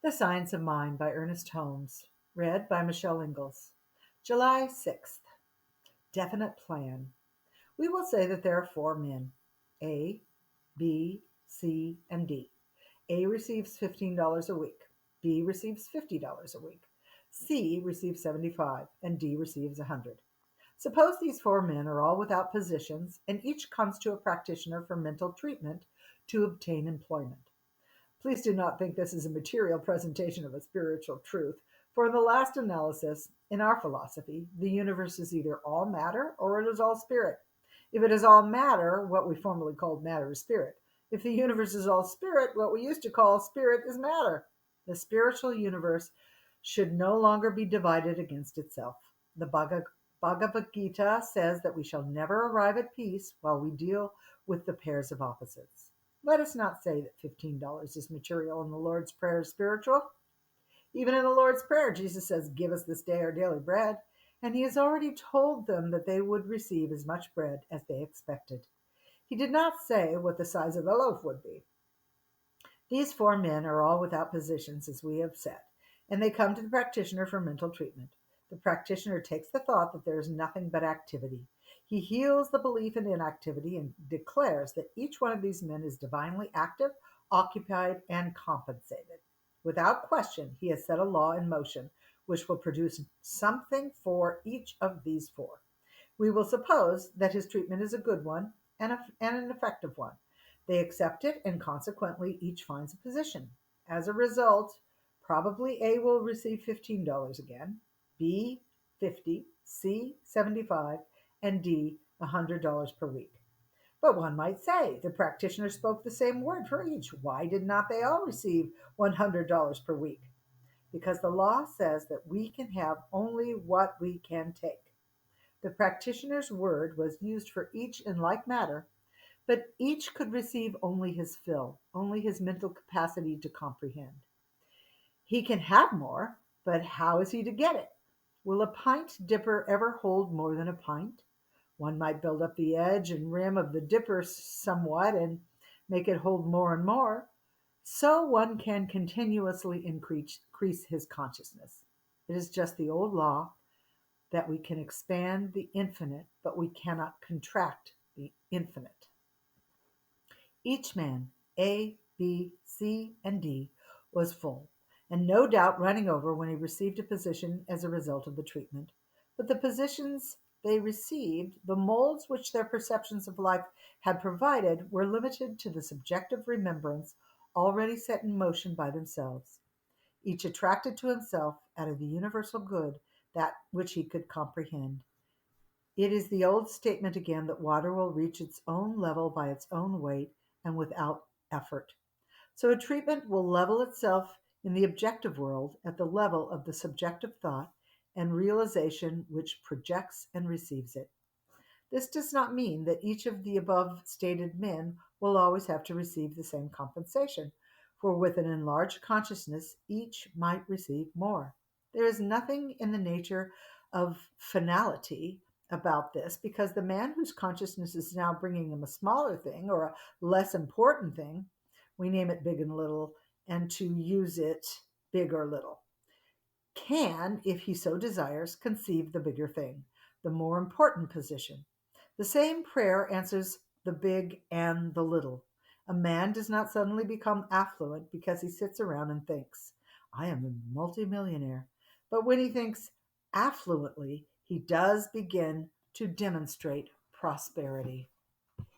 The Science of Mind by Ernest Holmes. Read by Michelle Ingalls. July 6th. Definite plan. We will say that there are four men: A, B, C, and D. A receives $15 a week. B receives $50 a week. C receives 75, and D receives 100. Suppose these four men are all without positions, and each comes to a practitioner for mental treatment to obtain employment. Please do not think this is a material presentation of a spiritual truth, for in the last analysis, in our philosophy, the universe is either all matter or it is all spirit. If it is all matter, what we formerly called matter is spirit. If the universe is all spirit, what we used to call spirit is matter. The spiritual universe should no longer be divided against itself. The Bhagavad Gita says that we shall never arrive at peace while we deal with the pairs of opposites. Let us not say that $15 is material and the Lord's Prayer is spiritual. Even in the Lord's Prayer, Jesus says, "Give us this day our daily bread," and he has already told them that they would receive as much bread as they expected. He did not say what the size of the loaf would be. These four men are all without positions, as we have said, and they come to the practitioner for mental treatment. The practitioner takes the thought that there is nothing but activity. He heals the belief in inactivity and declares that each one of these men is divinely active, occupied, and compensated. Without question, he has set a law in motion which will produce something for each of these four. We will suppose that his treatment is a good one and an effective one. They accept it, and consequently, each finds a position. As a result, probably A will receive $15 again, B 50, C 75, and D $100 per week. But one might say the practitioner spoke the same word for each. Why did not they all receive $100 per week? Because the law says that we can have only what we can take. The practitioner's word was used for each in like manner, but each could receive only his fill, only his mental capacity to comprehend. He can have more, but how is he to get it? Will a pint dipper ever hold more than a pint? One might build up the edge and rim of the dipper somewhat and make it hold more and more. So one can continuously increase his consciousness. It is just the old law that we can expand the infinite, but we cannot contract the infinite. Each man, A, B, C, and D, was full, and no doubt running over when he received a position as a result of the treatment. But the positions they received, the molds which their perceptions of life had provided, were limited to the subjective remembrance already set in motion by themselves. Each attracted to himself, out of the universal good, that which he could comprehend. It is the old statement again that water will reach its own level by its own weight and without effort. So a treatment will level itself in the objective world at the level of the subjective thought and realization which projects and receives it. This does not mean that each of the above stated men will always have to receive the same compensation, for with an enlarged consciousness each might receive more. There is nothing in the nature of finality about this, because the man whose consciousness is now bringing him a smaller thing or a less important thing, we name it big and little, and to use it big or little, can, if he so desires, conceive the bigger thing, the more important position. The same prayer answers the big and the little. A man does not suddenly become affluent because he sits around and thinks, "I am a multimillionaire." But when he thinks affluently, he does begin to demonstrate prosperity.